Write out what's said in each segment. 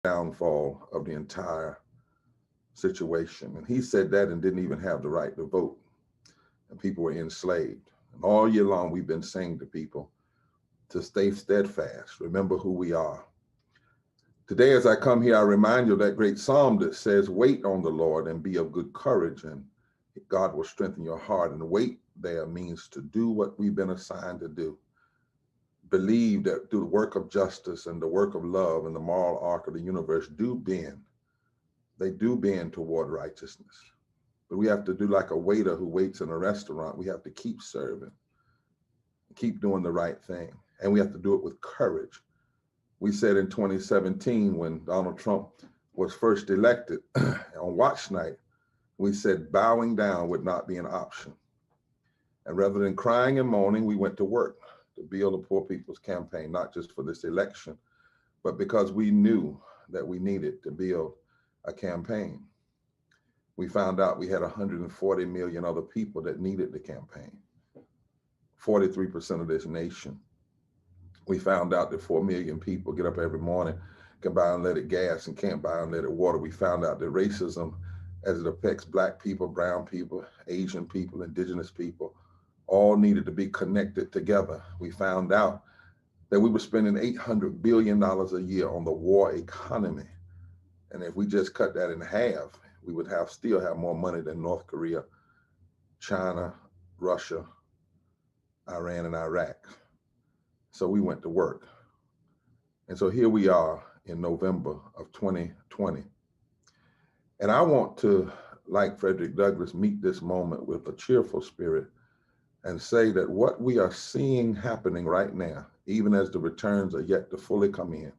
downfall of the entire situation. And he said that and didn't even have the right to vote. And people were enslaved. And all year long, we've been saying to people to stay steadfast, remember who we are. Today, as I come here, I remind you of that great psalm that says, wait on the Lord and be of good courage, and God will strengthen your heart. And wait there means to do what we've been assigned to do. Believe that through the work of justice and the work of love and the moral arc of the universe do bend. They do bend toward righteousness. But we have to do like a waiter who waits in a restaurant. We have to keep serving, keep doing the right thing. And we have to do it with courage. We said in 2017, when Donald Trump was first elected on watch night, we said bowing down would not be an option. And rather than crying and moaning, we went to work to build the Poor People's Campaign, not just for this election, but because we knew that we needed to build a campaign. We found out we had 140 million other people that needed the campaign, 43% of this nation. We found out that 4 million people get up every morning, can buy unleaded gas and can't buy unleaded water. We found out that racism, as it affects Black people, brown people, Asian people, indigenous people, all needed to be connected together. We found out that we were spending $800 billion a year on the war economy. And if we just cut that in half, we would still have more money than North Korea, China, Russia, Iran, and Iraq. So we went to work. And so here we are in November of 2020. And I want to, like Frederick Douglass, meet this moment with a cheerful spirit and say that what we are seeing happening right now, even as the returns are yet to fully come in,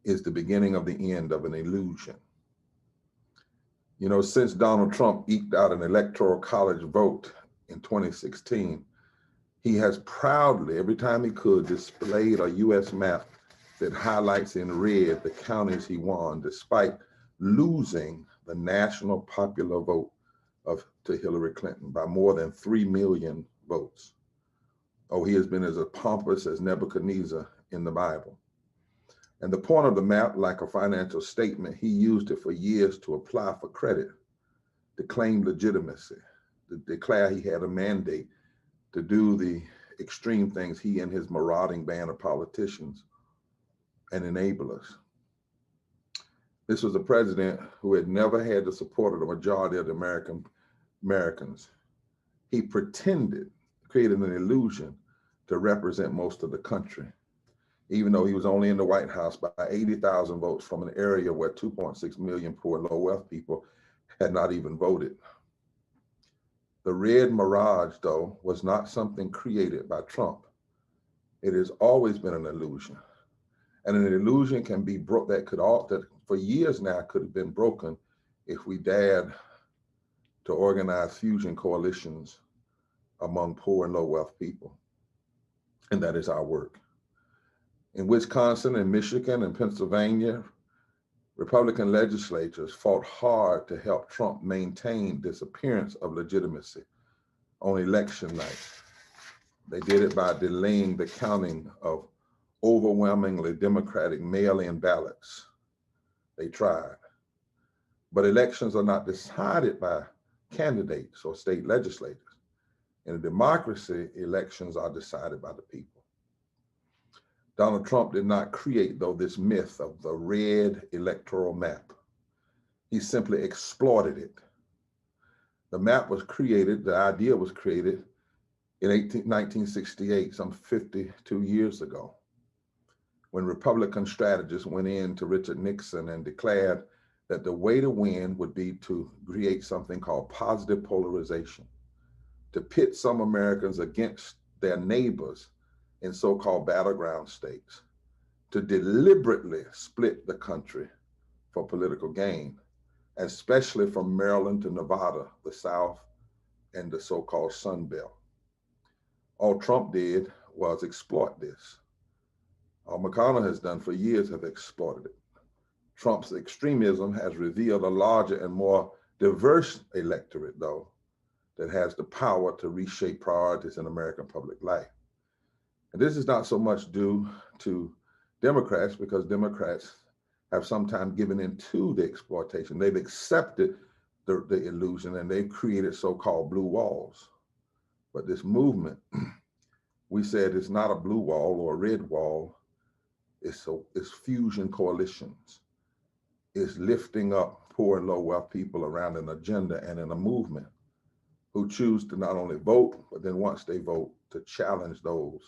is the beginning of the end of an illusion. You know, since Donald Trump eked out an electoral college vote in 2016, he has proudly, every time he could, displayed a U.S. map that highlights in red the counties he won, despite losing the national popular vote to Hillary Clinton by more than 3 million votes. Oh, he has been as pompous as Nebuchadnezzar in the Bible. And the point of the map, like a financial statement, he used it for years to apply for credit, to claim legitimacy, to declare he had a mandate to do the extreme things he and his marauding band of politicians and enablers. This was a president who had never had the support of the majority of the Americans. He pretended, created an illusion to represent most of the country, even though he was only in the White House by 80,000 votes from an area where 2.6 million poor and low wealth people had not even voted. The red mirage, though, was not something created by Trump. It has always been an illusion. And an illusion can be broke, that for years now could have been broken if we dared to organize fusion coalitions among poor and low wealth people. And that is our work. In Wisconsin and Michigan and Pennsylvania, Republican legislatures fought hard to help Trump maintain this appearance of legitimacy on election night. They did it by delaying the counting of overwhelmingly Democratic mail-in ballots. They tried. But elections are not decided by candidates or state legislators. In a democracy, elections are decided by the people. Donald Trump did not create, though, this myth of the red electoral map. He simply exploited it. The map was created, the idea was created in 1968, some 52 years ago, when Republican strategists went in to Richard Nixon and declared that the way to win would be to create something called positive polarization, to pit some Americans against their neighbors in so-called battleground states, to deliberately split the country for political gain, especially from Maryland to Nevada, the South, and the so-called Sun Belt. All Trump did was exploit this. All McConnell has done for years have exploited it. Trump's extremism has revealed a larger and more diverse electorate, though, that has the power to reshape priorities in American public life. And this is not so much due to Democrats, because Democrats have sometimes given into the exploitation. They've accepted the illusion, and they've created so-called blue walls. But this movement, we said it's not a blue wall or a red wall. It's fusion coalitions. It's lifting up poor and low wealth people around an agenda and in a movement who choose to not only vote, but then once they vote, to challenge those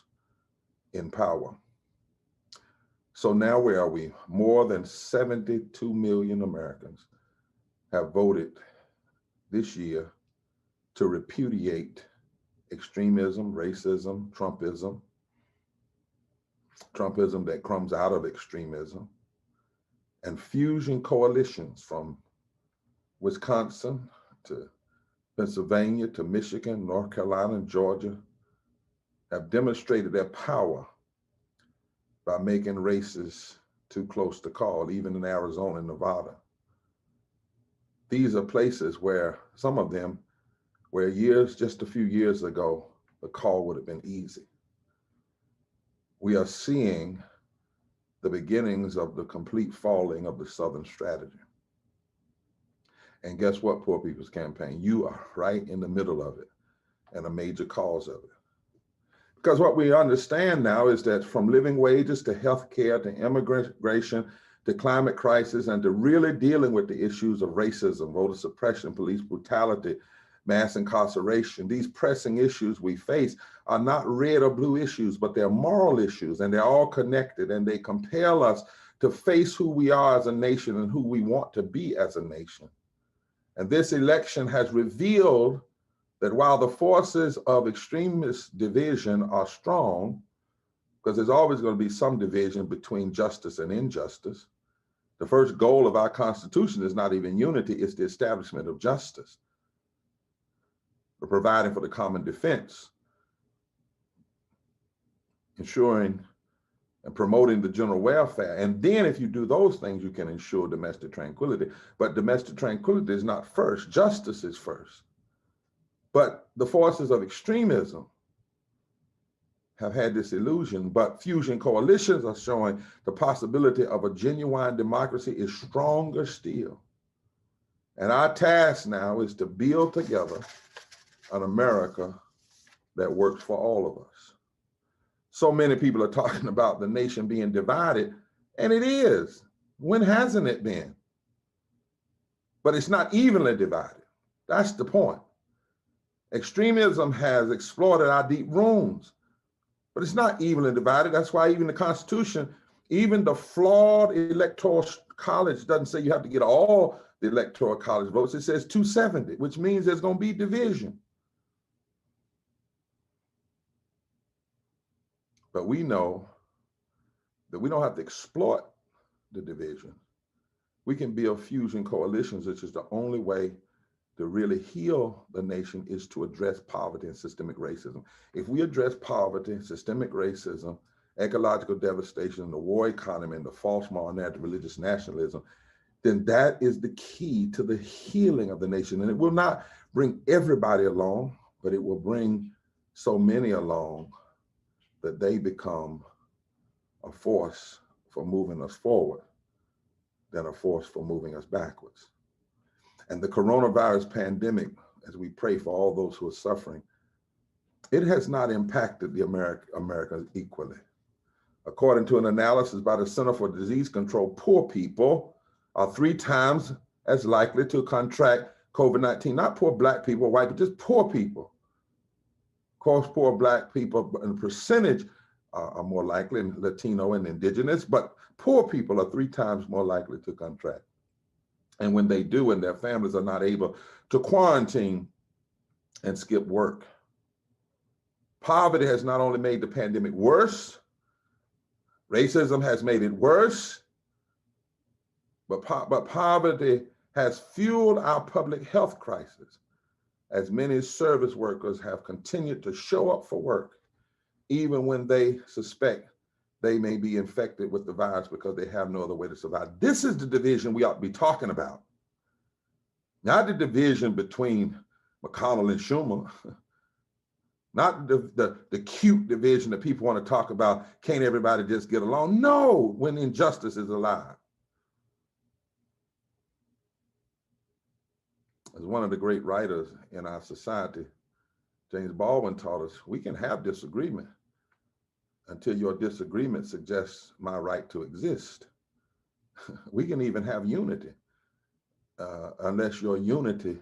in power. So now where are we? More than 72 million Americans have voted this year to repudiate extremism, racism, Trumpism that comes out of extremism, and fusion coalitions from Wisconsin to Pennsylvania to Michigan, North Carolina, and Georgia have demonstrated their power by making races too close to call, even in Arizona and Nevada. These are places where some of them, where just a few years ago, the call would have been easy. We are seeing the beginnings of the complete falling of the Southern strategy. And guess what, Poor People's Campaign? You are right in the middle of it and a major cause of it. Because what we understand now is that from living wages to healthcare to immigration to climate crisis and to really dealing with the issues of racism, voter suppression, police brutality, mass incarceration, these pressing issues we face are not red or blue issues, but they're moral issues, and they're all connected, and they compel us to face who we are as a nation and who we want to be as a nation. And this election has revealed that while the forces of extremist division are strong, because there's always going to be some division between justice and injustice, the first goal of our Constitution is not even unity, it's the establishment of justice. We're providing for the common defense, ensuring and promoting the general welfare. And then if you do those things, you can ensure domestic tranquility. But domestic tranquility is not first, justice is first. But the forces of extremism have had this illusion, but fusion coalitions are showing the possibility of a genuine democracy is stronger still. And our task now is to build together an America that works for all of us. So many people are talking about the nation being divided, and it is. When hasn't it been? But it's not evenly divided. That's the point. Extremism has exploited our deep wounds, but it's not evenly divided. That's why even the Constitution, even the flawed electoral college doesn't say you have to get all the electoral college votes. It says 270, which means there's going to be division. But we know that we don't have to exploit the division. We can build fusion coalitions, which is the only way to really heal the nation is to address poverty and systemic racism. If we address poverty, systemic racism, ecological devastation, the war economy, and the false moral narrative, religious nationalism, then that is the key to the healing of the nation. And it will not bring everybody along, but it will bring so many along that they become a force for moving us forward than a force for moving us backwards. And the coronavirus pandemic, as we pray for all those who are suffering, it has not impacted the Americans equally. According to an analysis by the Center for Disease Control, poor people are 3 times as likely to contract COVID-19. Not poor Black people, white, but just poor people. Of course, poor Black people in percentage are more likely, and Latino and Indigenous, but poor people are 3 times more likely to contract. And when they do, and their families are not able to quarantine and skip work. Poverty has not only made the pandemic worse, racism has made it worse, but poverty has fueled our public health crisis, as many service workers have continued to show up for work, even when they suspect they may be infected with the virus because they have no other way to survive. This is the division we ought to be talking about. Not the division between McConnell and Schumer, not the cute division that people want to talk about, can't everybody just get along? No, when injustice is alive. As one of the great writers in our society, James Baldwin taught us, we can have disagreement until your disagreement suggests my right to exist. We can even have unity unless your unity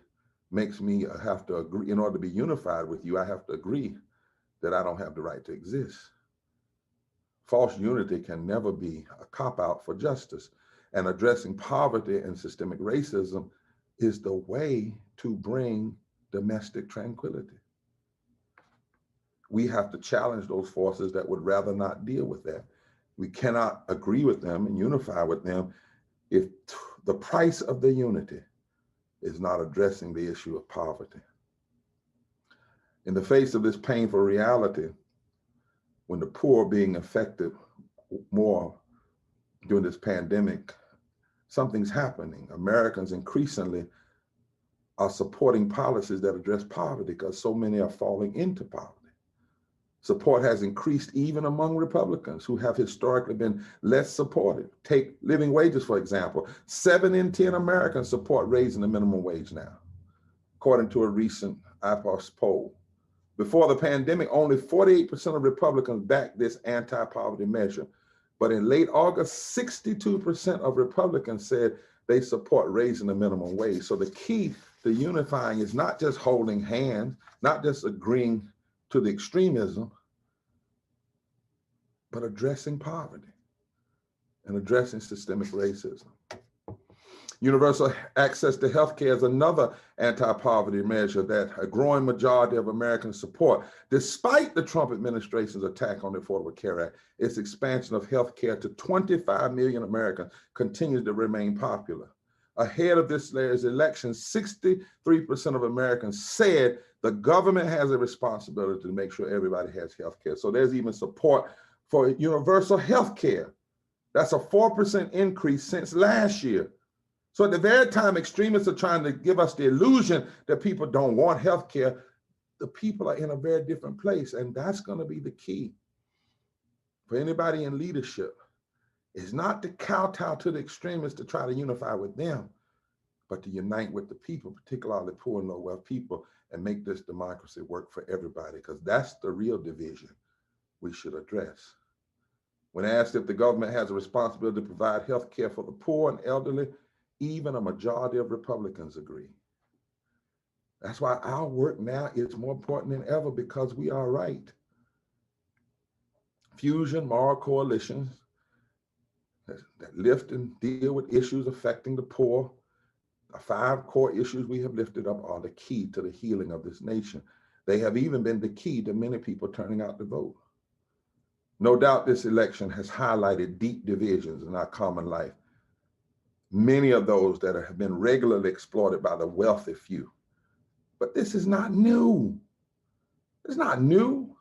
makes me have to agree. In order to be unified with you, I have to agree that I don't have the right to exist. False unity can never be a cop-out for justice. And addressing poverty and systemic racism is the way to bring domestic tranquility. We have to challenge those forces that would rather not deal with that. We cannot agree with them and unify with them if the price of the unity is not addressing the issue of poverty. In the face of this painful reality, when the poor are being affected more during this pandemic, something's happening. Americans increasingly are supporting policies that address poverty because so many are falling into poverty. Support has increased even among Republicans who have historically been less supportive. Take living wages, for example. 7 in 10 Americans support raising the minimum wage now, according to a recent IPOS poll. Before the pandemic, only 48% of Republicans backed this anti-poverty measure. But in late August, 62% of Republicans said they support raising the minimum wage. So the key to unifying is not just holding hands, not just agreeing to the extremism, but addressing poverty and addressing systemic racism. Universal access to healthcare is another anti-poverty measure that a growing majority of Americans support. Despite the Trump administration's attack on the Affordable Care Act, its expansion of healthcare to 25 million Americans continues to remain popular. Ahead of this year's election, 63% of Americans said the government has a responsibility to make sure everybody has healthcare. So there's even support for universal healthcare. That's a 4% increase since last year. So at the very time extremists are trying to give us the illusion that people don't want health care, the people are in a very different place. And that's going to be the key for anybody in leadership. It's not to kowtow to the extremists to try to unify with them, but to unite with the people, particularly poor and low wealth people, and make this democracy work for everybody, because that's the real division we should address. When asked if the government has a responsibility to provide health care for the poor and elderly, even a majority of Republicans agree. That's why our work now is more important than ever, because we are right. Fusion moral coalitions that lift and deal with issues affecting the poor, the 5 core issues we have lifted up, are the key to the healing of this nation. They have even been the key to many people turning out to vote. No doubt this election has highlighted deep divisions in our common life, many of those that have been regularly exploited by the wealthy few. But this is not new. It's not new.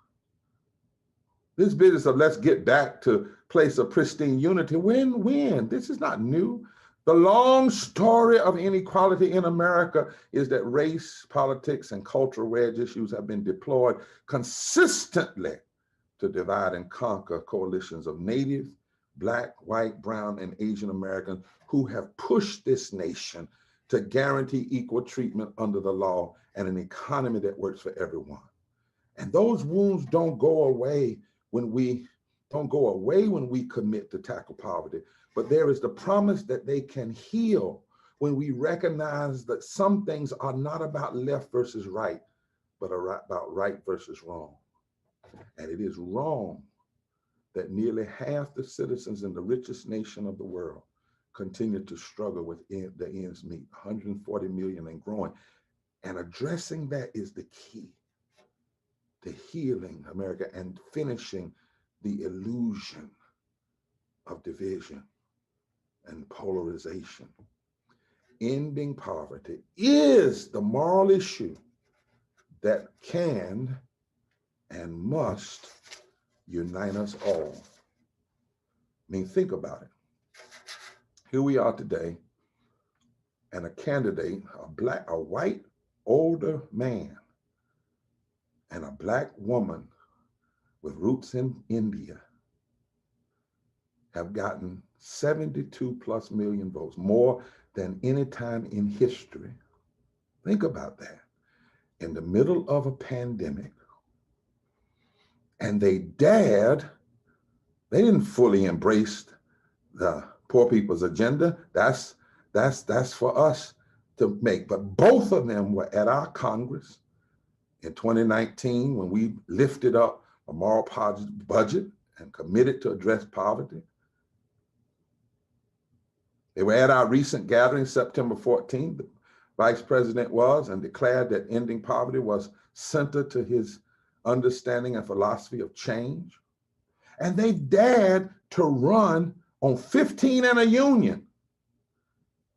This business of let's get back to place of pristine unity, win-win. This is not new. The long story of inequality in America is that race, politics, and cultural wedge issues have been deployed consistently to divide and conquer coalitions of Native, Black, white, brown, and Asian Americans who have pushed this nation to guarantee equal treatment under the law and an economy that works for everyone. And those wounds don't go away when we commit to tackle poverty, but there is the promise that they can heal when we recognize that some things are not about left versus right, but about right versus wrong. And it is wrong that nearly half the citizens in the richest nation of the world continue to struggle with the ends meet, 140 million and growing. And addressing that is the key to healing America and finishing the illusion of division and polarization. Ending poverty is the moral issue that can and must unite us all. I mean, think about it. Here we are today, and a candidate, a white older man and a Black woman with roots in India have gotten 72+ million votes, more than any time in history Think about that. In the middle of a pandemic, and they didn't fully embrace the poor people's agenda. That's for us to make. But both of them were at our Congress in 2019 when we lifted up a moral budget and committed to address poverty. They were at our recent gathering, September 14th. The Vice President was and declared that ending poverty was centered to his understanding and philosophy of change. And they dared to run on 15 and a union,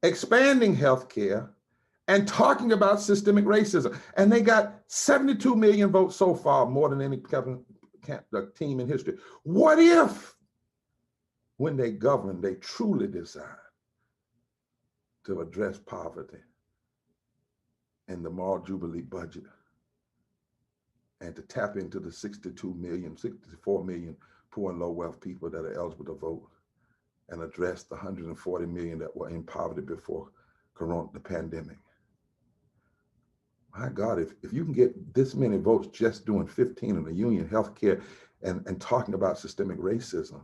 expanding healthcare and talking about systemic racism. And they got 72 million votes so far, more than any team in history. What if, when they govern, they truly decide to address poverty in the moral jubilee budget and to tap into the 64 million poor and low wealth people that are eligible to vote and address the 140 million that were in poverty before the pandemic? My God, if you can get this many votes just doing 15 in the union, healthcare, and talking about systemic racism,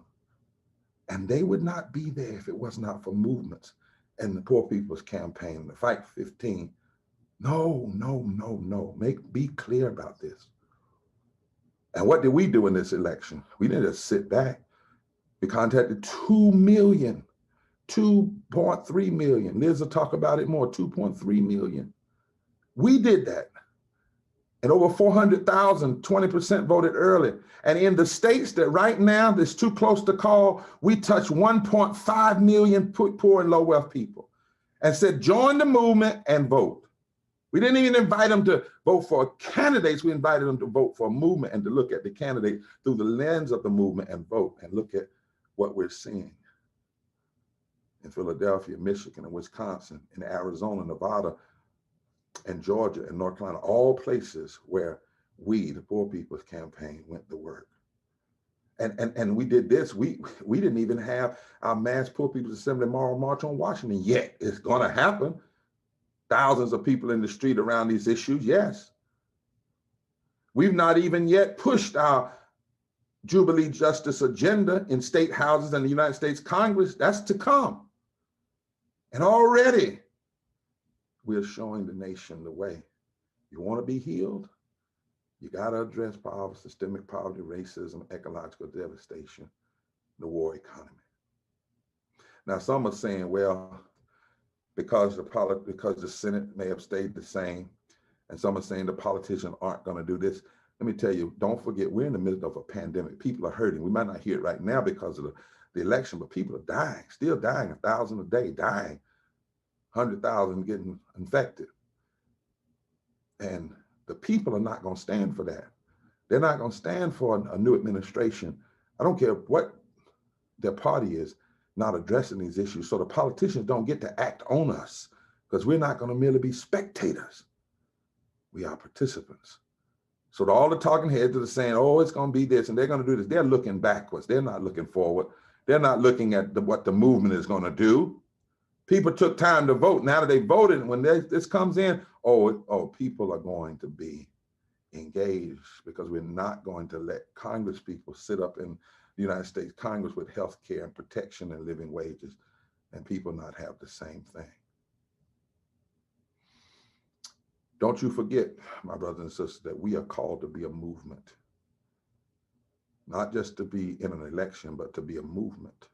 and they would not be there if it was not for movements and the Poor People's Campaign, the Fight 15. No. Be clear about this. And what did we do in this election? We didn't just sit back. We contacted 2 million, 2.3 million. Liz will talk about it more, 2.3 million. We did that. And over 400,000, 20% voted early. And in the states that right now, that's too close to call, we touched 1.5 million poor and low wealth people and said, join the movement and vote. We didn't even invite them to vote for candidates. We invited them to vote for a movement and to look at the candidate through the lens of the movement and vote and look at what we're seeing in Philadelphia, Michigan, and Wisconsin, in Arizona, Nevada, and Georgia, and North Carolina, all places where we, the Poor People's Campaign, went to work. And we did this. We didn't even have our mass Poor People's Assembly Moral March on Washington yet. It's gonna happen. Thousands of people in the street around these issues, yes. We've not even yet pushed our Jubilee Justice agenda in state houses and the United States Congress. That's to come. And already we're showing the nation the way. You want to be healed? You got to address poverty, systemic poverty, racism, ecological devastation, the war economy. Now, some are saying, well, because the Senate may have stayed the same, and some are saying the politicians aren't going to do this. Let me tell you, don't forget, we're in the middle of a pandemic. People are hurting. We might not hear it right now because of the election, but people are dying, still dying, 1,000 a day, dying, 100,000 getting infected. And the people are not going to stand for that. They're not going to stand for a new administration. I don't care what their party is, not addressing these issues. So the politicians don't get to act on us because we're not going to merely be spectators. We are participants. So all the talking heads that are saying, oh, it's going to be this and they're going to do this, they're looking backwards. They're not looking forward. They're not looking at what the movement is going to do. People took time to vote. Now that they voted, when this comes in, people are going to be engaged because we're not going to let Congress people sit up in the United States Congress with health care and protection and living wages and people not have the same thing. Don't you forget, my brothers and sisters, that we are called to be a movement. Not just to be in an election, but to be a movement.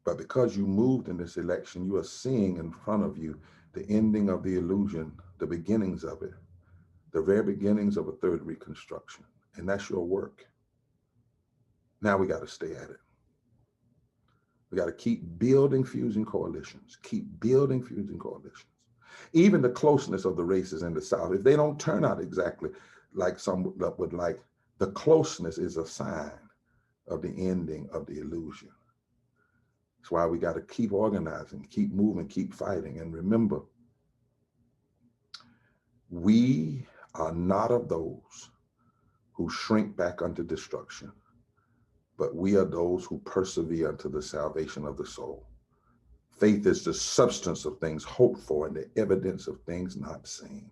But because you moved in this election, you are seeing in front of you the ending of the illusion, the beginnings of it, the very beginnings of a third Reconstruction. And that's your work. Now we got to stay at it. We got to keep building fusing coalitions, keep building fusing coalitions. Even the closeness of the races in the South, if they don't turn out exactly like some would like, the closeness is a sign of the ending of the illusion. That's why we got to keep organizing, keep moving, keep fighting. And remember, we are not of those who shrink back unto destruction, but we are those who persevere unto the salvation of the soul. Faith is the substance of things hoped for and the evidence of things not seen.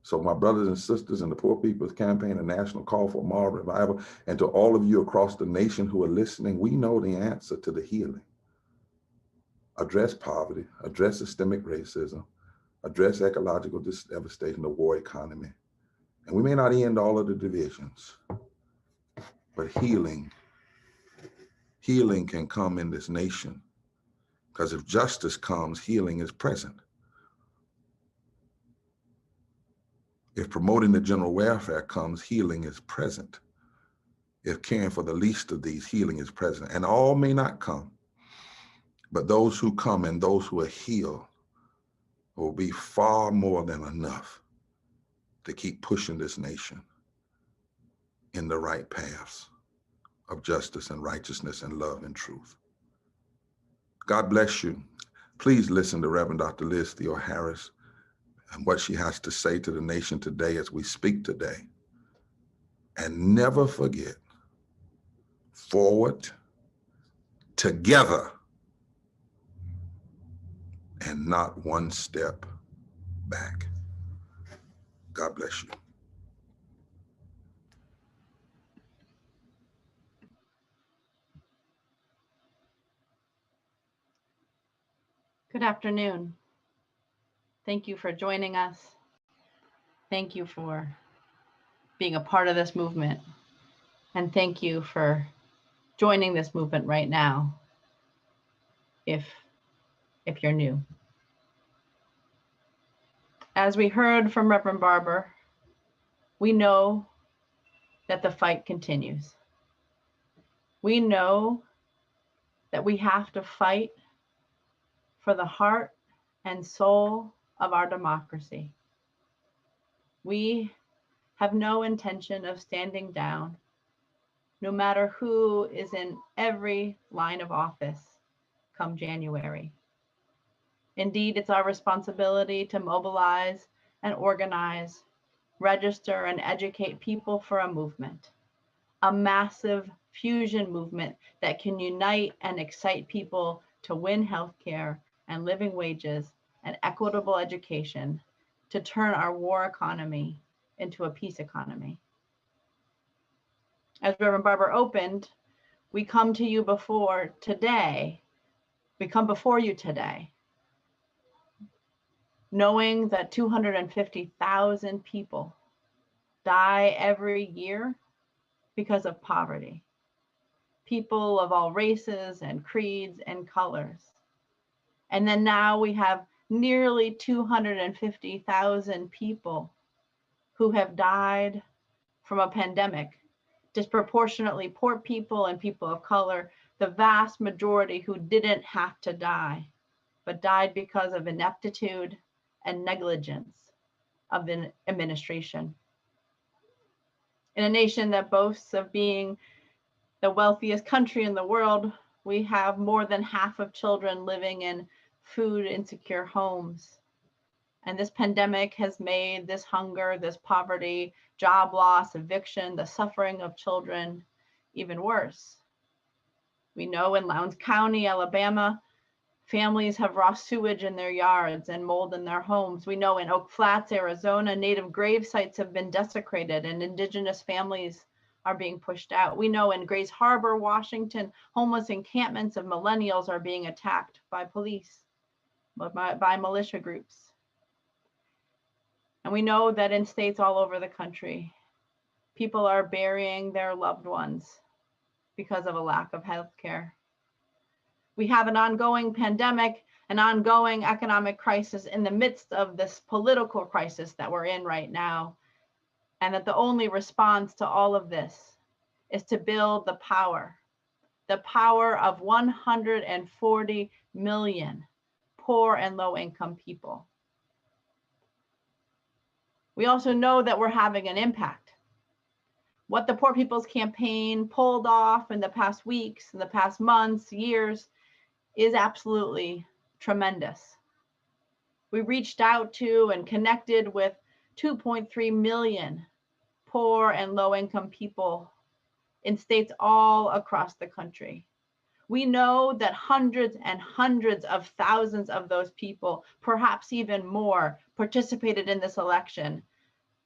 So my brothers and sisters in the Poor People's Campaign, a national call for moral revival, and to all of you across the nation who are listening, we know the answer to the healing. Address poverty, address systemic racism, address ecological devastation, the war economy. And we may not end all of the divisions, but healing can come in this nation. Because if justice comes, healing is present. If promoting the general welfare comes, healing is present. If caring for the least of these, healing is present. And all may not come, but those who come and those who are healed will be far more than enough to keep pushing this nation in the right paths of justice and righteousness and love and truth. God bless you. Please listen to Reverend Dr. Liz Theoharis and what she has to say to the nation today as we speak today. And never forget, forward, together, and not one step back. God bless you. Good afternoon. Thank you for joining us. Thank you for being a part of this movement. And thank you for joining this movement right now, if you're new. As we heard from Reverend Barber, we know that the fight continues. We know that we have to fight for the heart and soul of our democracy. We have no intention of standing down, no matter who is in every line of office come January. Indeed, it's our responsibility to mobilize and organize, register and educate people for a movement, a massive fusion movement that can unite and excite people to win healthcare and living wages and equitable education, to turn our war economy into a peace economy. As Reverend Barber opened, we come to you before today, we come before you today, knowing that 250,000 people die every year because of poverty. People of all races and creeds and colors. And then now we have nearly 250,000 people who have died from a pandemic, disproportionately poor people and people of color, the vast majority who didn't have to die, but died because of ineptitude and negligence of the administration. In a nation that boasts of being the wealthiest country in the world, we have more than half of children living in food insecure homes. And this pandemic has made this hunger, this poverty, job loss, eviction, the suffering of children even worse. We know in Lowndes County, Alabama, families have raw sewage in their yards and mold in their homes. We know in Oak Flats, Arizona, native grave sites have been desecrated and indigenous families are being pushed out. We know in Grays Harbor, Washington, homeless encampments of millennials are being attacked by police, by militia groups. And we know that in states all over the country, people are burying their loved ones because of a lack of health care. We have an ongoing pandemic, an ongoing economic crisis in the midst of this political crisis that we're in right now. And that the only response to all of this is to build the power of 140 million poor and low income people. We also know that we're having an impact. What the Poor People's Campaign pulled off in the past weeks, in the past months, years, is absolutely tremendous. We reached out to and connected with 2.3 million poor and low income people in states all across the country. We know that hundreds and hundreds of thousands of those people, perhaps even more, participated in this election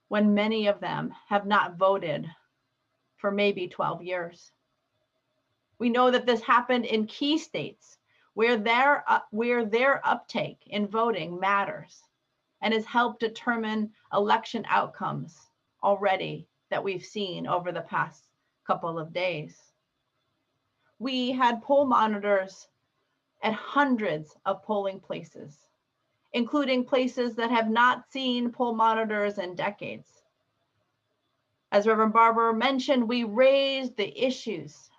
when many of them have not voted for maybe 12 years. We know that this happened in key states where their uptake in voting matters and has helped determine election outcomes already that we've seen over the past couple of days. We had poll monitors at hundreds of polling places, including places that have not seen poll monitors in decades. As Reverend Barber mentioned, we raised the issues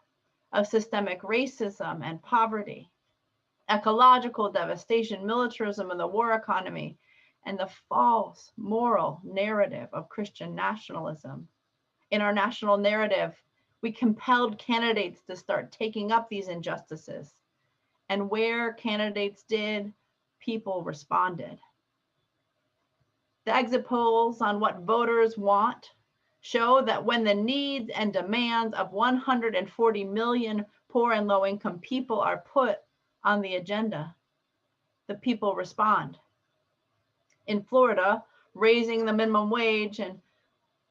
of systemic racism and poverty, ecological devastation, militarism, and the war economy, and the false moral narrative of Christian nationalism. In our national narrative, we compelled candidates to start taking up these injustices. And where candidates did, people responded. The exit polls on what voters want show that when the needs and demands of 140 million poor and low-income people are put on the agenda, the people respond. In Florida, raising the minimum wage and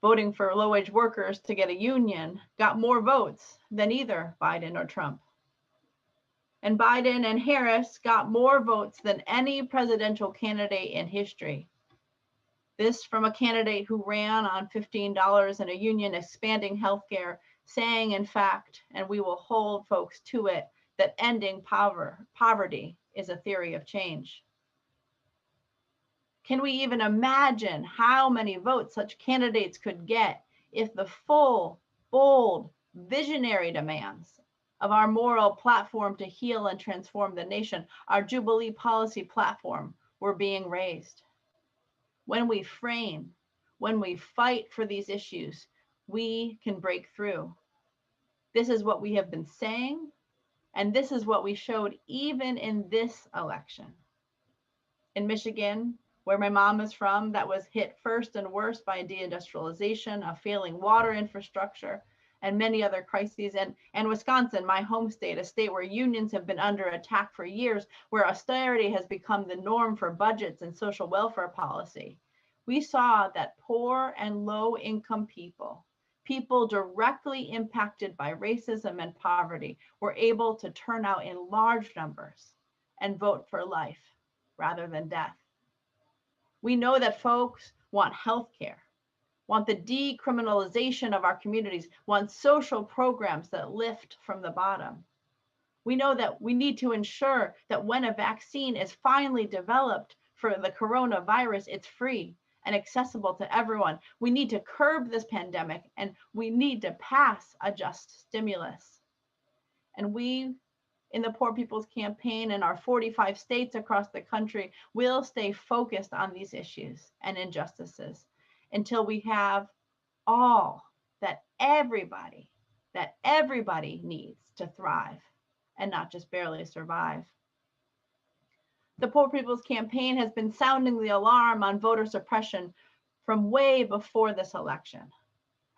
voting for low-wage workers to get a union got more votes than either Biden or Trump. And Biden and Harris got more votes than any presidential candidate in history. This from a candidate who ran on $15 and a union expanding healthcare, saying, in fact, and we will hold folks to it, that ending poverty is a theory of change. Can we even imagine how many votes such candidates could get if the full, bold, visionary demands of our moral platform to heal and transform the nation, our Jubilee policy platform, were being raised? When we frame, when we fight for these issues, we can break through. This is what we have been saying, and this is what we showed even in this election. In Michigan, where my mom is from, that was hit first and worst by deindustrialization, a failing water infrastructure, and many other crises. And Wisconsin, my home state, a state where unions have been under attack for years, where austerity has become the norm for budgets and social welfare policy. We saw that poor and low income people directly impacted by racism and poverty, were able to turn out in large numbers and vote for life rather than death. We know that folks want health care, want the decriminalization of our communities, want social programs that lift from the bottom. We know that we need to ensure that when a vaccine is finally developed for the coronavirus, it's free and accessible to everyone. We need to curb this pandemic, and we need to pass a just stimulus. And we, in the Poor People's Campaign and our 45 states across the country, will stay focused on these issues and injustices until we have all that everybody needs to thrive and not just barely survive. The Poor People's Campaign has been sounding the alarm on voter suppression from way before this election.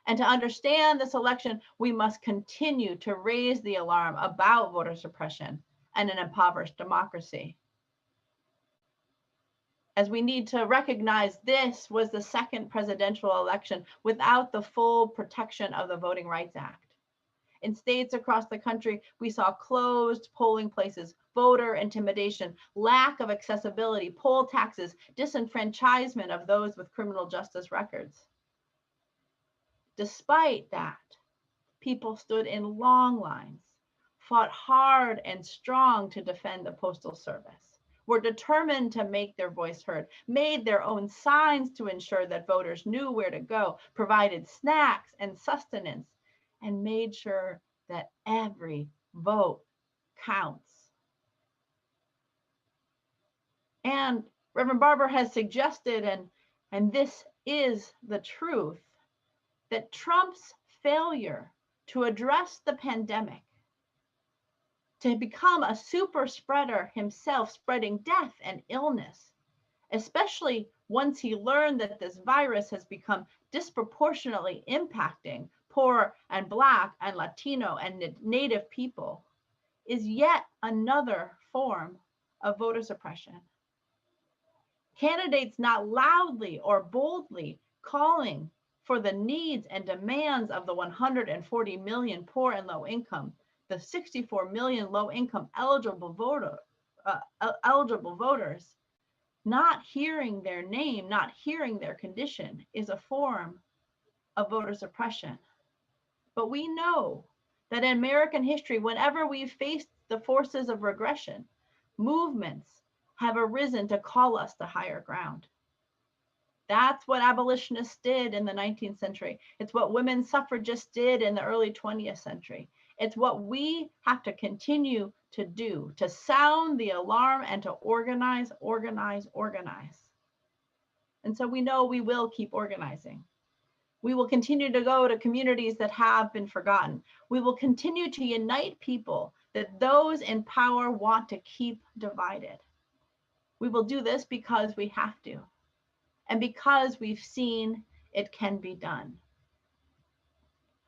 And to understand this election, we must continue to raise the alarm about voter suppression and an impoverished democracy. As we need to recognize this was the second presidential election without the full protection of the Voting Rights Act. In states across the country, we saw closed polling places, voter intimidation, lack of accessibility, poll taxes, disenfranchisement of those with criminal justice records. Despite that, people stood in long lines, fought hard and strong to defend the Postal Service, were determined to make their voice heard, made their own signs to ensure that voters knew where to go, provided snacks and sustenance, and made sure that every vote counts. And Reverend Barber has suggested, and this is the truth, that Trump's failure to address the pandemic, to become a super spreader himself, spreading death and illness, especially once he learned that this virus has become disproportionately impacting poor and Black and Latino and Native people, is yet another form of voter suppression. Candidates not loudly or boldly calling for the needs and demands of the 140 million poor and low income, the 64 million low income eligible voters, not hearing their name, not hearing their condition is a form of voter suppression. But we know that in American history, whenever we've faced the forces of regression, movements have arisen to call us to higher ground. That's what abolitionists did in the 19th century. It's what women suffragists did in the early 20th century. It's what we have to continue to do, to sound the alarm and to organize, organize, organize. And so we know we will keep organizing. We will continue to go to communities that have been forgotten. We will continue to unite people that those in power want to keep divided. We will do this because we have to, and because we've seen it can be done.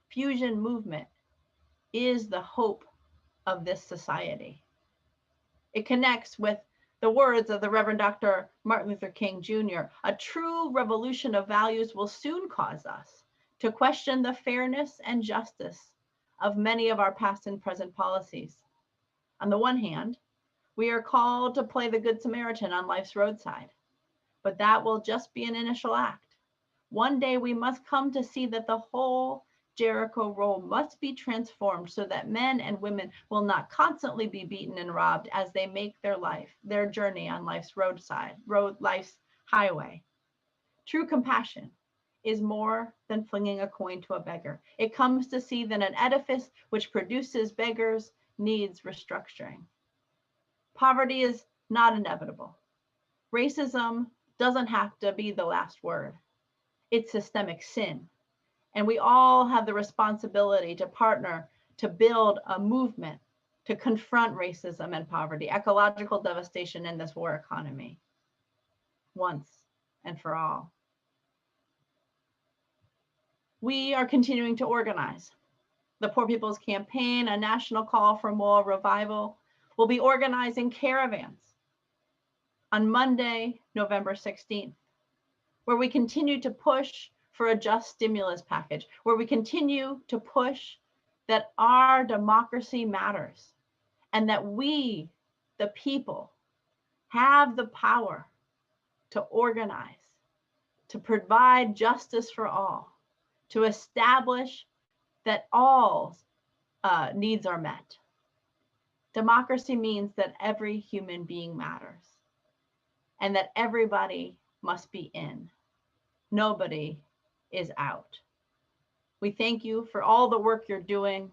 Fusion movement is the hope of this society. It connects with the words of the Reverend Dr. Martin Luther King Jr. A true revolution of values will soon cause us to question the fairness and justice of many of our past and present policies. On the one hand, we are called to play the Good Samaritan on life's roadside, but that will just be an initial act. One day we must come to see that the whole Jericho role must be transformed so that men and women will not constantly be beaten and robbed as they make their journey on life's life's highway. True compassion is more than flinging a coin to a beggar. It comes to see that an edifice which produces beggars needs restructuring. Poverty is not inevitable. Racism doesn't have to be the last word. It's systemic sin. And we all have the responsibility to partner to build a movement to confront racism and poverty, ecological devastation in this war economy, once and for all. We are continuing to organize. The Poor People's Campaign, a national call for moral revival, will be organizing caravans on Monday, November 16th, where we continue to push for a just stimulus package, where we continue to push that our democracy matters and that we, the people, have the power to organize, to provide justice for all, to establish that all needs are met. Democracy means that every human being matters and that everybody must be in. Nobody is out. We thank you for all the work you're doing.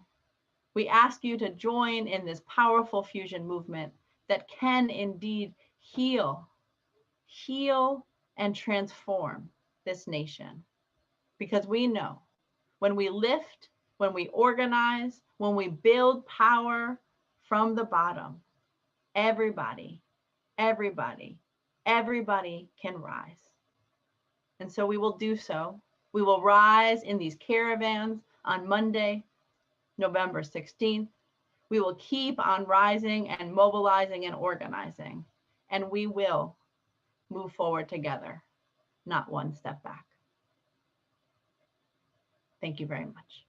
We ask you to join in this powerful fusion movement that can indeed heal and transform this nation. Because we know when we lift, when we organize, when we build power from the bottom, everybody can rise. And so we will do so. We will rise in these caravans on Monday, November 16th. We will keep on rising and mobilizing and organizing, and we will move forward together, not one step back. Thank you very much.